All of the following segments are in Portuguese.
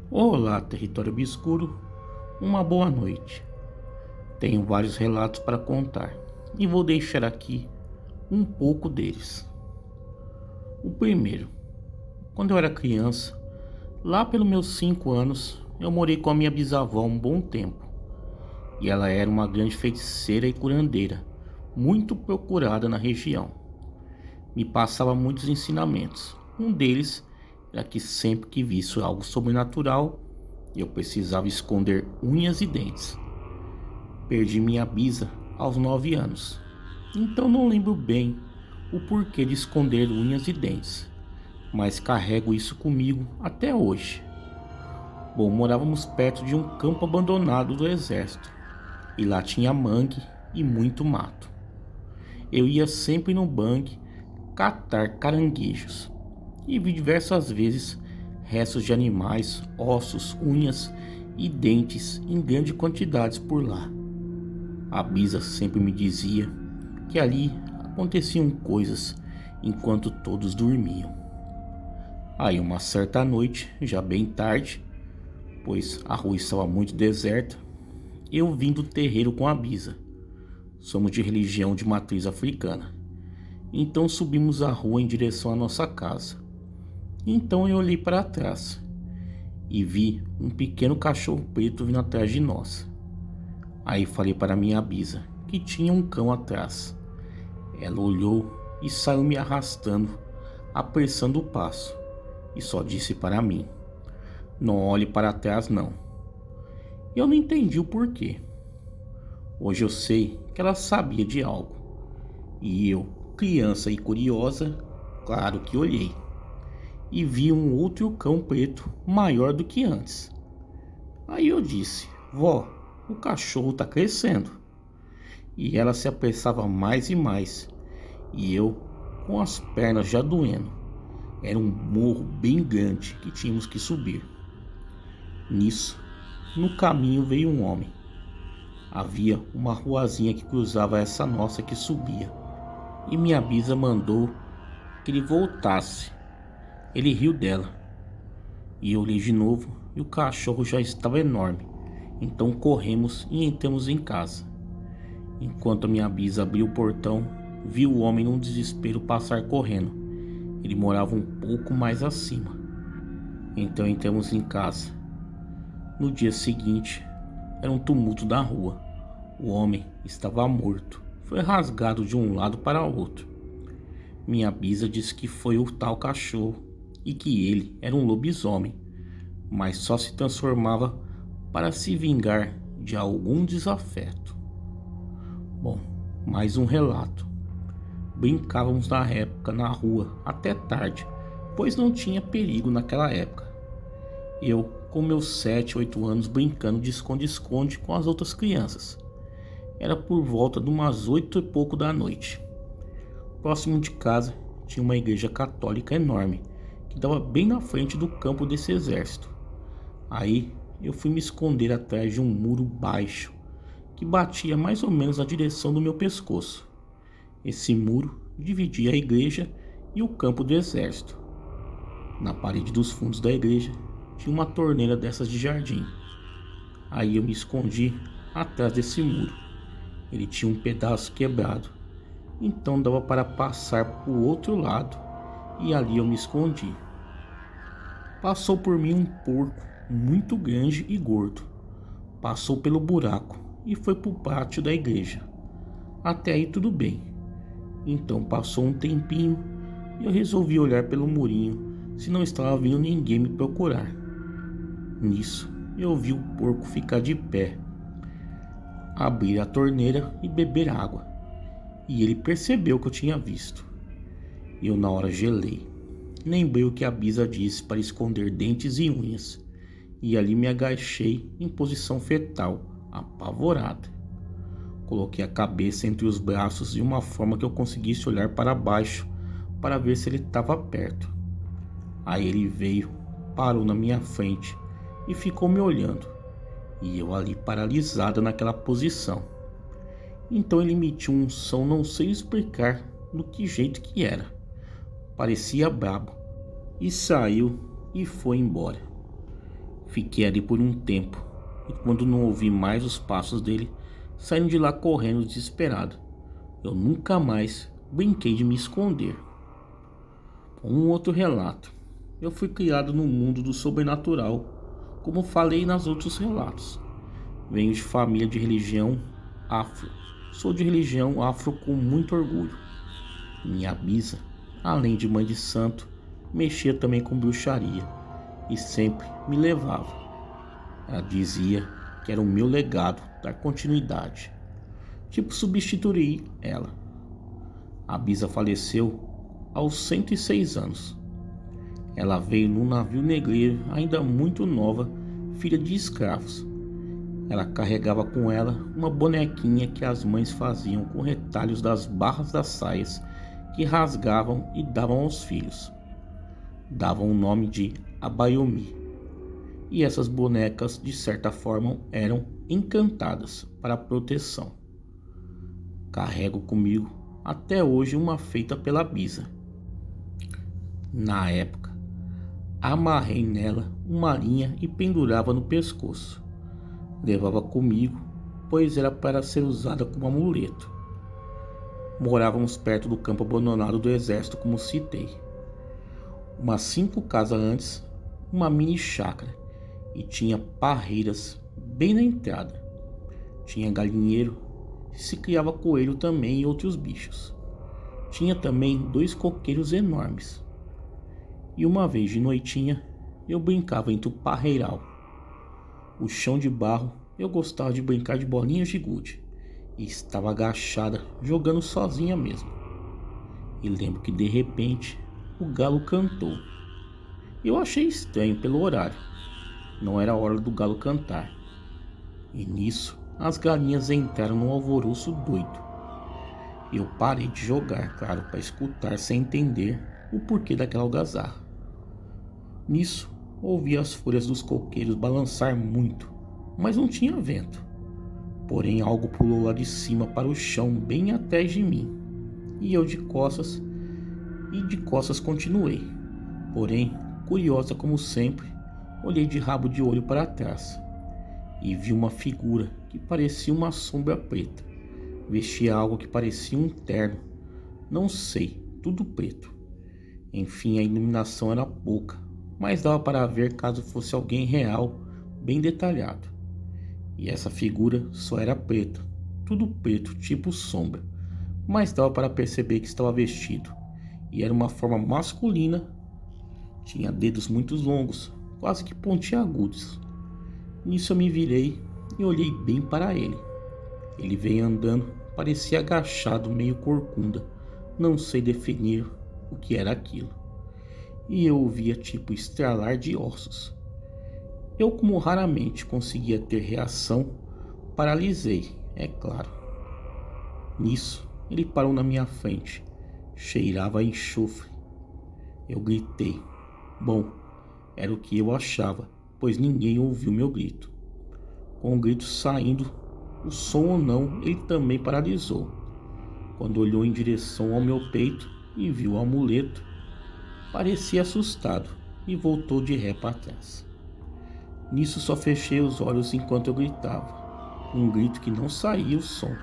Olá, território obscuro, uma boa noite. Tenho vários relatos para contar e vou deixar aqui um pouco deles. O primeiro, quando eu era criança, lá pelos meus 5 anos, eu morei com a minha bisavó um bom tempo. E ela era uma grande feiticeira e curandeira, muito procurada na região. Me passava muitos ensinamentos. Um deles era que sempre que visse algo sobrenatural, eu precisava esconder unhas e dentes. Perdi minha bisa aos 9 anos, então não lembro bem o porquê de esconder unhas e dentes, mas carrego isso comigo até hoje. Bom, morávamos perto de um campo abandonado do exército, e lá tinha mangue e muito mato. Eu ia sempre no mangue catar caranguejos, e vi diversas vezes restos de animais, ossos, unhas e dentes em grandes quantidades por lá. A bisa sempre me dizia que ali aconteciam coisas enquanto todos dormiam. Aí uma certa noite, já bem tarde, pois a rua estava muito deserta, eu vim do terreiro com a bisa. Somos de religião de matriz africana. Então subimos a rua em direção à nossa casa. Então eu olhei para trás e vi um pequeno cachorro preto vindo atrás de nós. Aí falei para minha bisa que tinha um cão atrás. Ela olhou e saiu me arrastando, apressando o passo, e só disse para mim: "Não olhe para trás não." Eu não entendi o porquê. Hoje eu sei que ela sabia de algo. E eu, criança e curiosa, claro que olhei. E vi um outro cão preto maior do que antes. Aí eu disse: "Vó, o cachorro tá crescendo." E ela se apressava mais e mais. E eu, com as pernas já doendo. Era um morro bem grande que tínhamos que subir. Nisso, no caminho veio um homem. Havia uma ruazinha que cruzava essa nossa que subia. E minha bisa mandou que ele voltasse. Ele riu dela. E eu olhei de novo e o cachorro já estava enorme. Então corremos e entramos em casa. Enquanto a minha bisa abriu o portão, vi o homem num desespero passar correndo. Ele morava um pouco mais acima. Então entramos em casa. No dia seguinte, era um tumulto da rua. O homem estava morto. Foi rasgado de um lado para o outro. Minha bisa disse que foi o tal cachorro e que ele era um lobisomem, mas só se transformava para se vingar de algum desafeto. Bom, mais um relato. Brincávamos na época na rua até tarde, pois não tinha perigo naquela época. Eu, com meus 7, 8 anos, brincando de esconde-esconde com as outras crianças. Era por volta de umas 8 e pouco da noite. Próximo de casa tinha uma igreja católica enorme, que dava bem na frente do campo desse exército. Aí eu fui me esconder atrás de um muro baixo, que batia mais ou menos na direção do meu pescoço. Esse muro dividia a igreja e o campo do exército. Na parede dos fundos da igreja tinha uma torneira dessas de jardim. Aí eu me escondi atrás desse muro. Ele tinha um pedaço quebrado, então dava para passar para o outro lado, e ali eu me escondi. Passou por mim um porco muito grande e gordo. Passou pelo buraco e foi para o pátio da igreja. Até aí tudo bem. Então passou um tempinho e eu resolvi olhar pelo murinho se não estava vindo ninguém me procurar. Nisso eu vi o porco ficar de pé, abrir a torneira e beber água. E ele percebeu que eu tinha visto. Eu na hora gelei. Lembrei o que a bisa disse para esconder dentes e unhas. E ali me agachei em posição fetal, apavorado. Coloquei a cabeça entre os braços de uma forma que eu conseguisse olhar para baixo para ver se ele estava perto. Aí ele veio, parou na minha frente e ficou me olhando. e eu ali paralisada naquela posição. Então ele emitiu um som, não sei explicar do que jeito que era. Parecia brabo. E saiu e foi embora. Fiquei ali por um tempo, e quando não ouvi mais os passos dele, saindo de lá correndo desesperado. Eu nunca mais brinquei de me esconder. Um outro relato. Eu fui criado no mundo do sobrenatural, como falei nos outros relatos. Venho de família de religião afro. Sou de religião afro com muito orgulho. Minha bisa, além de mãe de santo, mexia também com bruxaria e sempre me levava. Ela dizia que era o meu legado dar continuidade, tipo substituir ela. A bisa faleceu aos 106 anos. Ela veio num navio negreiro ainda muito nova, filha de escravos. Ela carregava com ela uma bonequinha que as mães faziam com retalhos das barras das saias que rasgavam e davam aos filhos. Davam o nome de Abayomi. E essas bonecas, de certa forma, eram encantadas para proteção. Carrego comigo até hoje uma feita pela bisa. Na época, amarrei nela uma linha e pendurava no pescoço. Levava comigo, pois era para ser usada como amuleto. Morávamos perto do campo abandonado do exército, como citei. Umas 5 casas antes, uma mini chácara, e tinha parreiras bem na entrada. Tinha galinheiro, se criava coelho também e outros bichos. Tinha também 2 coqueiros enormes. E uma vez de noitinha, eu brincava entre o parreiral. O chão de barro, eu gostava de brincar de bolinhas de gude. E estava agachada, jogando sozinha mesmo. E lembro que de repente, o galo cantou. Eu achei estranho pelo horário. Não era hora do galo cantar. E nisso, as galinhas entraram num alvoroço doido. Eu parei de jogar, claro, para escutar sem entender o porquê daquela algazarra. Nisso, ouvi as folhas dos coqueiros balançar muito, mas não tinha vento. Porém, algo pulou lá de cima para o chão bem atrás de mim, e eu de costas continuei. Porém, curiosa como sempre, olhei de rabo de olho para trás e vi uma figura que parecia uma sombra preta. Vestia algo que parecia um terno, não sei, tudo preto. Enfim, a iluminação era pouca, mas dava para ver caso fosse alguém real, bem detalhado. E essa figura só era preta, tudo preto, tipo sombra, mas dava para perceber que estava vestido, e era uma forma masculina. Tinha dedos muito longos, quase que pontiagudos. Nisso eu me virei e olhei bem para ele. Ele veio andando, parecia agachado, meio corcunda, não sei definir o que era aquilo. E eu ouvia tipo estralar de ossos. Eu, como raramente conseguia ter reação, paralisei, é claro. Nisso, ele parou na minha frente. Cheirava a enxofre. Eu gritei. Bom, era o que eu achava, pois ninguém ouviu meu grito. Com o grito saindo, o som ou não, ele também paralisou. Quando olhou em direção ao meu peito e viu o amuleto, parecia assustado e voltou de ré para trás. Nisso só fechei os olhos enquanto eu gritava, um grito que não saía o som,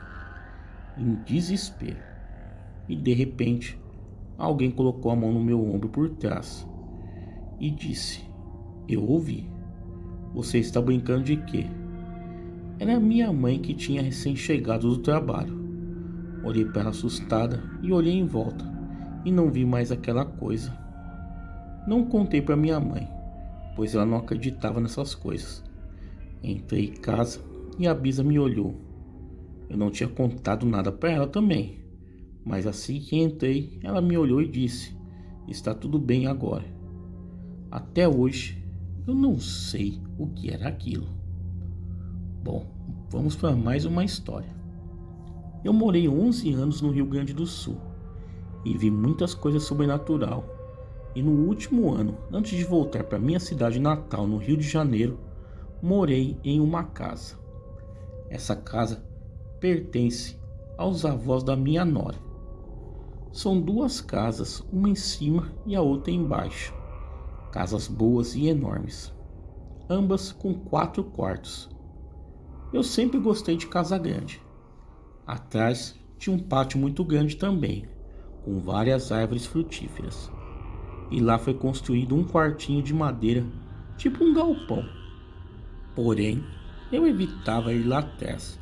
em desespero. E de repente, alguém colocou a mão no meu ombro por trás e disse: eu ouvi. Você está brincando de quê? Era minha mãe, que tinha recém-chegado do trabalho. Olhei para ela assustada e olhei em volta e não vi mais aquela coisa. Não contei para minha mãe, pois ela não acreditava nessas coisas. Entrei em casa e a bisa me olhou. Eu não tinha contado nada para ela também, mas assim que entrei, ela me olhou e disse: está tudo bem agora. Até hoje, eu não sei o que era aquilo. Bom, vamos para mais uma história. Eu morei 11 anos no Rio Grande do Sul e vi muitas coisas sobrenatural. E no último ano, antes de voltar para minha cidade natal, no Rio de Janeiro, morei em uma casa. Essa casa pertence aos avós da minha nora. São duas casas, uma em cima e a outra embaixo. Casas boas e enormes, ambas com 4 quartos. Eu sempre gostei de casa grande. Atrás tinha um pátio muito grande também, com várias árvores frutíferas. E lá foi construído um quartinho de madeira, tipo um galpão. Porém, eu evitava ir lá atrás,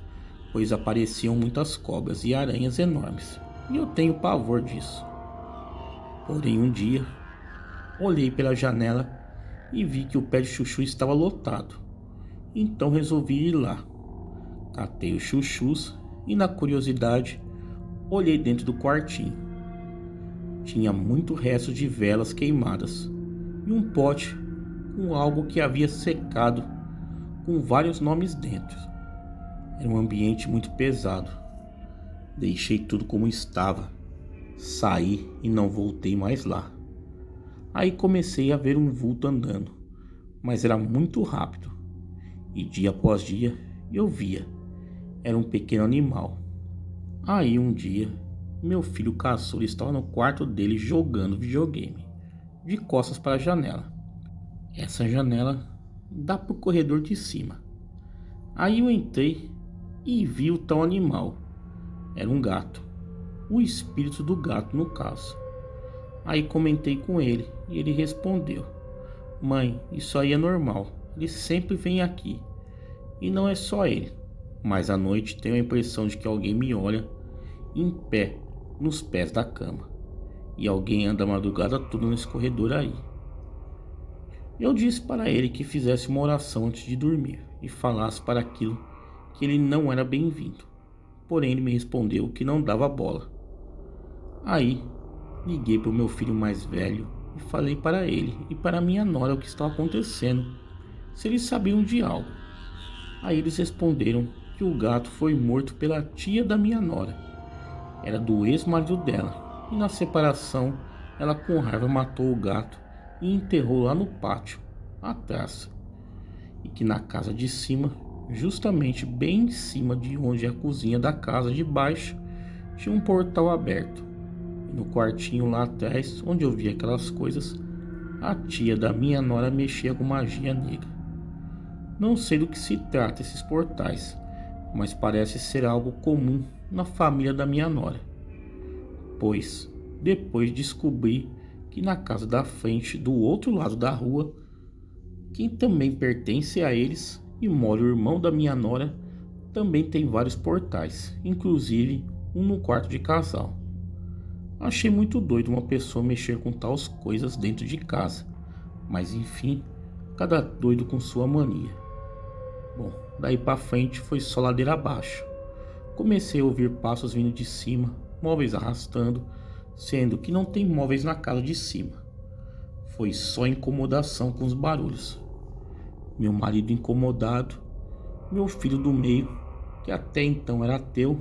pois apareciam muitas cobras e aranhas enormes, e eu tenho pavor disso. Porém, um dia, olhei pela janela e vi que o pé de chuchu estava lotado. Então resolvi ir lá. Catei os chuchus e, na curiosidade, olhei dentro do quartinho. Tinha muito resto de velas queimadas e um pote com algo que havia secado com vários nomes dentro. Era um ambiente muito pesado. Deixei tudo como estava. Saí e não voltei mais lá. Aí comecei a ver um vulto andando, mas era muito rápido. E dia após dia eu via. Era um pequeno animal. Aí um dia, meu filho caçula estava no quarto dele jogando videogame, de costas para a janela. Essa janela dá para o corredor de cima. Aí eu entrei e vi o tal animal. Era um gato. O espírito do gato, no caso. Aí comentei com ele e ele respondeu: "Mãe, isso aí é normal. Ele sempre vem aqui. E não é só ele. Mas à noite tenho a impressão de que alguém me olha em pé nos pés da cama. E alguém anda a madrugada toda nesse corredor aí." Eu disse para ele que fizesse uma oração antes de dormir e falasse para aquilo que ele não era bem-vindo. Porém ele me respondeu que não dava bola. Aí liguei para o meu filho mais velho e falei para ele e para minha nora o que estava acontecendo, se eles sabiam de algo. Aí eles responderam que o gato foi morto pela tia da minha nora. Era do ex-marido dela, e na separação ela com raiva matou o gato e enterrou lá no pátio, atrás. E que na casa de cima, justamente bem em cima de onde é a cozinha da casa de baixo, tinha um portal aberto. E no quartinho lá atrás, onde eu via aquelas coisas, a tia da minha nora mexia com magia negra. Não sei do que se trata esses portais, mas parece ser algo comum na família da minha nora. Pois depois descobri que na casa da frente, do outro lado da rua, quem também pertence a eles e mora o irmão da minha nora, também tem vários portais, inclusive um no quarto de casal. Achei muito doido uma pessoa mexer com tais coisas dentro de casa, mas enfim, cada doido com sua mania. Bom, daí pra frente foi só ladeira abaixo. Comecei a ouvir passos vindo de cima, móveis arrastando, sendo que não tem móveis na casa de cima. Foi só incomodação com os barulhos. Meu marido incomodado, meu filho do meio, que até então era ateu,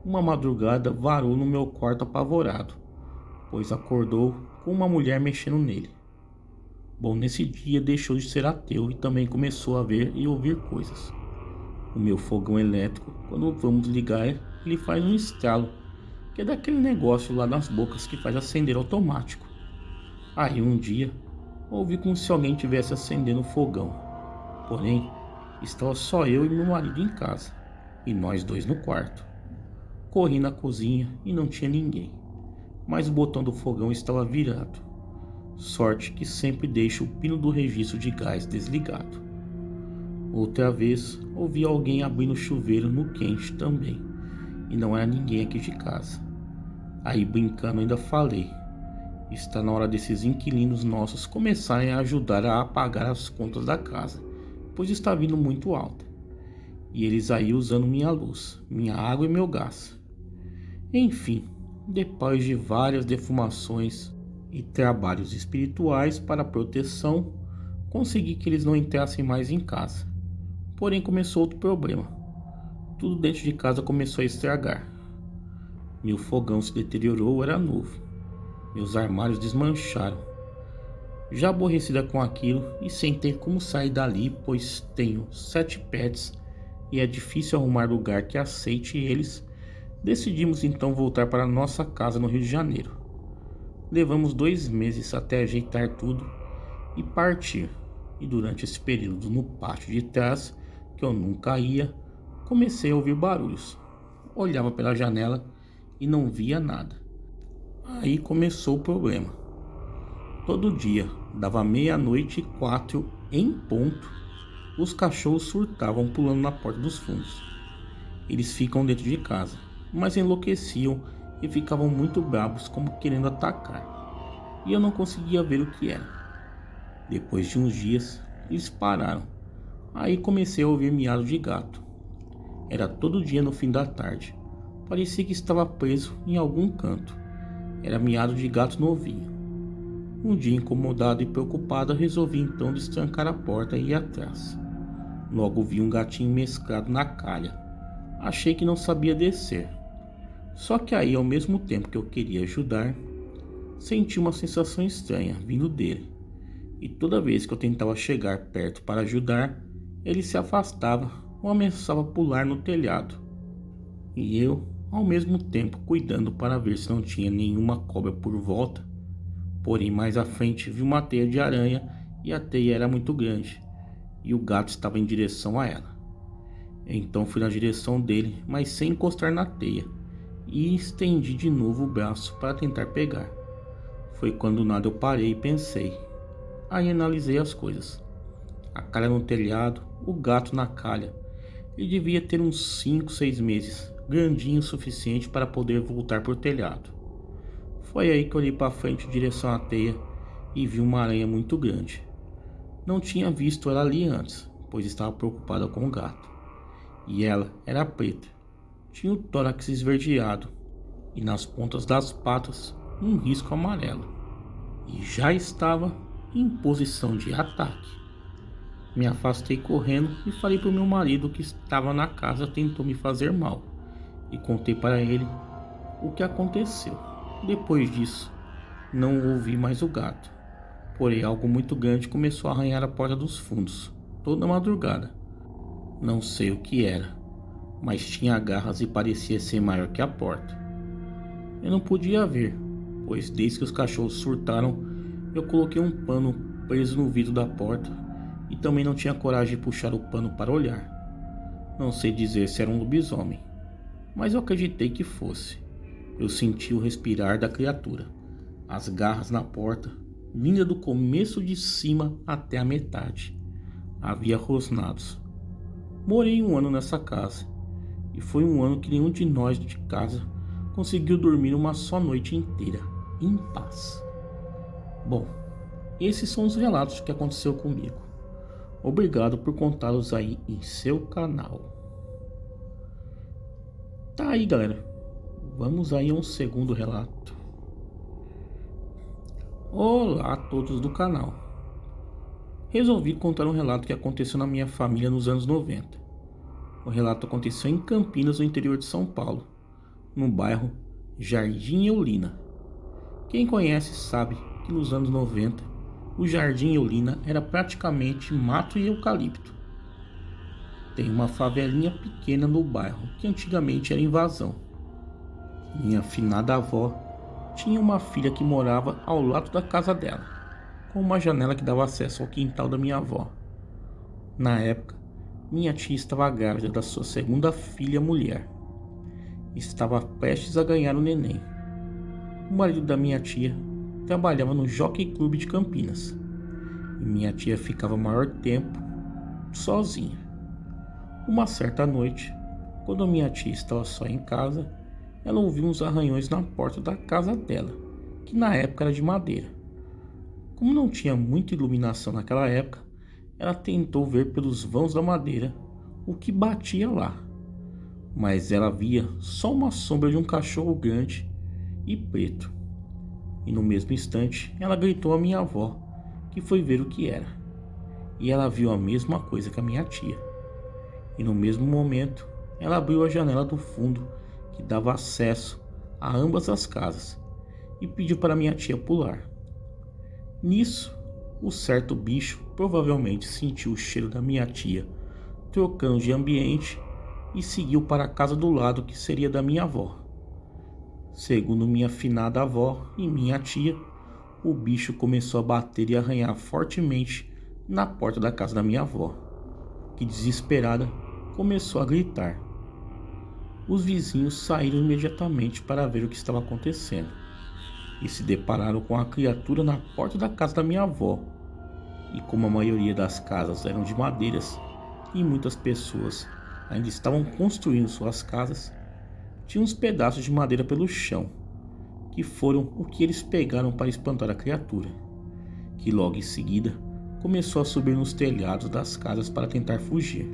uma madrugada varou no meu quarto apavorado, pois acordou com uma mulher mexendo nele. Bom, nesse dia deixou de ser ateu e também começou a ver e ouvir coisas. O meu fogão elétrico, quando vamos ligar, ele faz um estralo, que é daquele negócio lá nas bocas que faz acender automático. Aí um dia, ouvi como se alguém tivesse acendendo o fogão. Porém, estava só eu e meu marido em casa, e nós dois no quarto. Corri na cozinha e não tinha ninguém, mas o botão do fogão estava virado. Sorte que sempre deixo o pino do registro de gás desligado. Outra vez, ouvi alguém abrindo o chuveiro no quente também, e não era ninguém aqui de casa. Aí brincando ainda falei: está na hora desses inquilinos nossos começarem a ajudar a apagar as contas da casa, pois está vindo muito alta. E eles aí usando minha luz, minha água e meu gás. Enfim, depois de várias defumações e trabalhos espirituais para proteção, consegui que eles não entrassem mais em casa. Porém começou outro problema. Tudo dentro de casa começou a estragar. Meu fogão se deteriorou, era novo. Meus armários desmancharam. Já aborrecida com aquilo e sem ter como sair dali, pois tenho 7 pets e é difícil arrumar lugar que aceite eles, decidimos então voltar para nossa casa no Rio de Janeiro. Levamos 2 meses até ajeitar tudo e partir. E durante esse período no pátio de trás, que eu nunca ia, comecei a ouvir barulhos. Olhava pela janela e não via nada. Aí começou o problema. Todo dia, dava 00:04 em ponto, os cachorros surtavam pulando na porta dos fundos. Eles ficam dentro de casa, mas enlouqueciam e ficavam muito bravos, como querendo atacar. E eu não conseguia ver o que era. Depois de uns dias, eles pararam. Aí comecei a ouvir miado de gato. Era todo dia no fim da tarde. Parecia que estava preso em algum canto. Era miado de gato novinho. Um dia, incomodado e preocupado, resolvi então destrancar a porta e ir atrás. Logo vi um gatinho mesclado na calha. Achei que não sabia descer. Só que aí, ao mesmo tempo que eu queria ajudar, senti uma sensação estranha vindo dele. E toda vez que eu tentava chegar perto para ajudar, ele se afastava ou ameaçava pular no telhado. E eu, ao mesmo tempo, cuidando para ver se não tinha nenhuma cobra por volta. Porém, mais à frente vi uma teia de aranha e a teia era muito grande, e o gato estava em direção a ela. Então fui na direção dele, mas sem encostar na teia, e estendi de novo o braço para tentar pegar. Foi quando do nada eu parei e pensei. Aí analisei as coisas. A calha no telhado, o gato na calha. Ele devia ter uns 5, 6 meses, grandinho o suficiente para poder voltar por telhado. Foi aí que eu olhei para frente em direção à teia e vi uma aranha muito grande. Não tinha visto ela ali antes, pois estava preocupada com o gato. E ela era preta. Tinha o tórax esverdeado e nas pontas das patas um risco amarelo. E já estava em posição de ataque. Me afastei correndo e falei para o meu marido que estava na casa tentou me fazer mal. E contei para ele o que aconteceu. Depois disso, não ouvi mais o gato. Porém, algo muito grande começou a arranhar a porta dos fundos, toda madrugada. Não sei o que era, mas tinha garras e parecia ser maior que a porta. Eu não podia ver, pois desde que os cachorros surtaram, eu coloquei um pano preso no vidro da porta e também não tinha coragem de puxar o pano para olhar. Não sei dizer se era um lobisomem, mas eu acreditei que fosse. Eu senti o respirar da criatura, as garras na porta, vinda do começo de cima até a metade. Havia rosnados. Morei 1 ano nessa casa, e foi um ano que nenhum de nós de casa conseguiu dormir uma só noite inteira, em paz. Bom, esses são os relatos que aconteceu comigo. Obrigado por contá-los aí em seu canal. Tá aí, galera. Vamos aí a um segundo relato. Olá a todos do canal. Resolvi contar um relato que aconteceu na minha família nos anos 90. O relato aconteceu em Campinas, no interior de São Paulo, no bairro Jardim Eulina. Quem conhece sabe que nos anos 90 o Jardim Eulina era praticamente mato e eucalipto. Tem uma favelinha pequena no bairro que antigamente era invasão. Minha finada avó tinha uma filha que morava ao lado da casa dela, com uma janela que dava acesso ao quintal da minha avó. Na época, minha tia estava grávida da sua segunda filha mulher. Estava prestes a ganhar o neném. O marido da minha tia trabalhava no Jockey Club de Campinas, e minha tia ficava o maior tempo sozinha. Uma certa noite, quando minha tia estava só em casa, ela ouviu uns arranhões na porta da casa dela, que na época era de madeira. Como não tinha muita iluminação naquela época, ela tentou ver pelos vãos da madeira o que batia lá. Mas ela via só uma sombra de um cachorro grande e preto. E no mesmo instante, ela gritou a minha avó, que foi ver o que era. E ela viu a mesma coisa que a minha tia. E no mesmo momento, ela abriu a janela do fundo que dava acesso a ambas as casas e pediu para minha tia pular. Nisso, O certo bicho provavelmente sentiu o cheiro da minha tia, trocando de ambiente, e seguiu para a casa do lado, que seria da minha avó. Segundo minha finada avó e minha tia, o bicho começou a bater e arranhar fortemente na porta da casa da minha avó, que, desesperada, começou a gritar. Os vizinhos saíram imediatamente para ver o que estava acontecendo e se depararam com a criatura na porta da casa da minha avó. E como a maioria das casas eram de madeiras e muitas pessoas ainda estavam construindo suas casas, tinha uns pedaços de madeira pelo chão, que foram o que eles pegaram para espantar a criatura, que logo em seguida começou a subir nos telhados das casas para tentar fugir.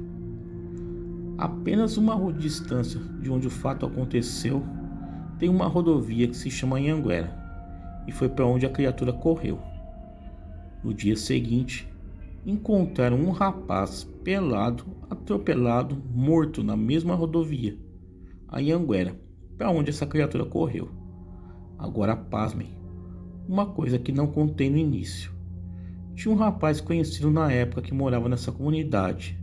Apenas uma rua de distância de onde o fato aconteceu, tem uma rodovia que se chama Anhanguera, e foi para onde a criatura correu. No dia seguinte, encontraram um rapaz pelado, atropelado, morto na mesma rodovia, a Anhanguera, para onde essa criatura correu. Agora pasmem, uma coisa que não contei no início. Tinha um rapaz conhecido na época que morava nessa comunidade,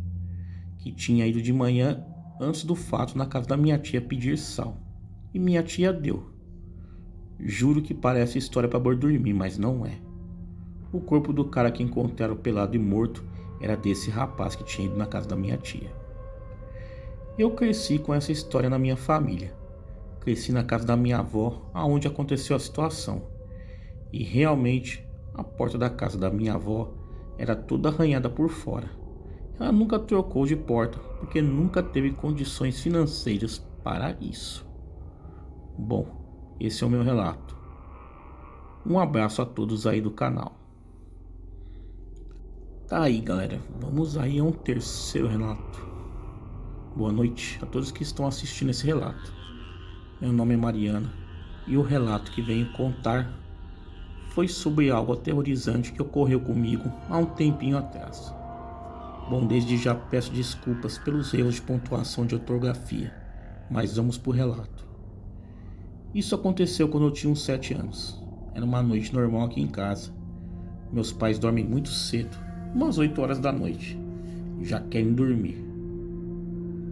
que tinha ido de manhã antes do fato na casa da minha tia pedir sal, e minha tia deu. Juro que parece história para boi dormir, mas não é. O corpo do cara que encontraram pelado e morto era desse rapaz que tinha ido na casa da minha tia. Eu cresci com essa história na minha família. Cresci na casa da minha avó, aonde aconteceu a situação. E realmente, a porta da casa da minha avó era toda arranhada por fora. Ela nunca trocou de porta, porque nunca teve condições financeiras para isso. Bom, esse é o meu relato. Um abraço a todos aí do canal. Tá aí, galera, vamos aí a um terceiro relato. Boa noite a todos que estão assistindo esse relato. Meu nome é Mariana e o relato que venho contar foi sobre algo aterrorizante que ocorreu comigo há um tempinho atrás. Bom, desde já peço desculpas pelos erros de pontuação de ortografia, mas vamos pro relato. Isso aconteceu quando eu tinha uns 7 anos. Era uma noite normal aqui em casa. Meus pais dormem muito cedo, umas 8 horas da noite, e já querem dormir.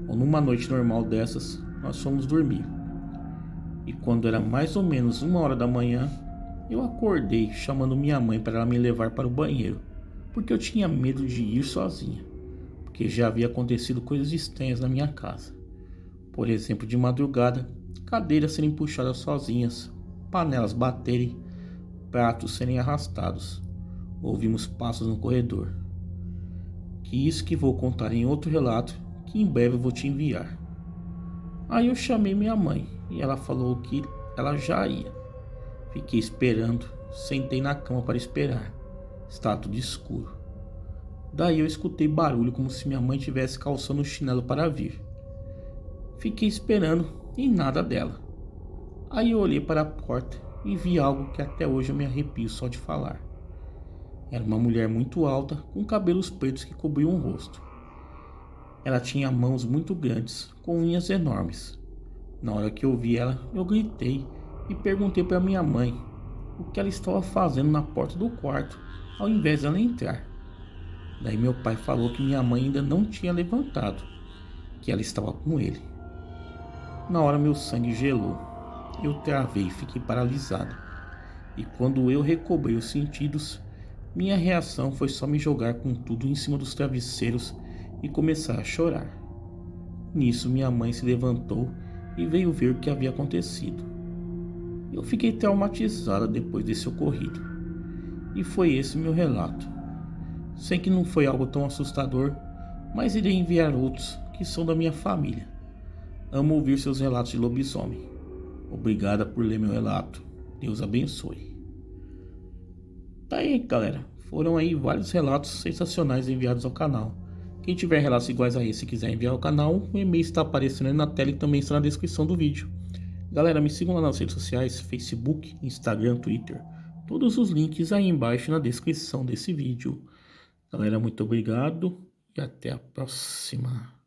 Ou numa noite normal dessas, nós fomos dormir. E quando era mais ou menos 1 hora da manhã, eu acordei chamando minha mãe para ela me levar para o banheiro, porque eu tinha medo de ir sozinha, porque já havia acontecido coisas estranhas na minha casa. Por exemplo, de madrugada, cadeiras serem puxadas sozinhas, panelas baterem, pratos serem arrastados. Ouvimos passos no corredor. Que isso que vou contar em outro relato, que em breve eu vou te enviar. Aí eu chamei minha mãe e ela falou que ela já ia. Fiquei esperando, sentei na cama para esperar. Estava tudo escuro. Daí eu escutei barulho como se minha mãe estivesse calçando o chinelo para vir. Fiquei esperando e nada dela. Aí eu olhei para a porta e vi algo que até hoje eu me arrepio só de falar. Era uma mulher muito alta, com cabelos pretos que cobriam o rosto. Ela tinha mãos muito grandes, com unhas enormes. Na hora que eu vi ela, eu gritei e perguntei para minha mãe o que ela estava fazendo na porta do quarto, ao invés dela entrar. Daí meu pai falou que minha mãe ainda não tinha levantado, que ela estava com ele. Na hora meu sangue gelou. Eu travei e fiquei paralisado. E quando eu recobrei os sentidos, minha reação foi só me jogar com tudo em cima dos travesseiros e começar a chorar. Nisso minha mãe se levantou e veio ver o que havia acontecido. Eu fiquei traumatizada depois desse ocorrido. E foi esse meu relato. Sei que não foi algo tão assustador, mas irei enviar outros que são da minha família. Amo ouvir seus relatos de lobisomem. Obrigada por ler meu relato. Deus abençoe. Tá aí, galera. Foram aí vários relatos sensacionais enviados ao canal. Quem tiver relatos iguais a esse e quiser enviar ao canal, o e-mail está aparecendo aí na tela e também está na descrição do vídeo. Galera, me sigam lá nas redes sociais, Facebook, Instagram, Twitter. Todos os links aí embaixo na descrição desse vídeo. Galera, muito obrigado e até a próxima.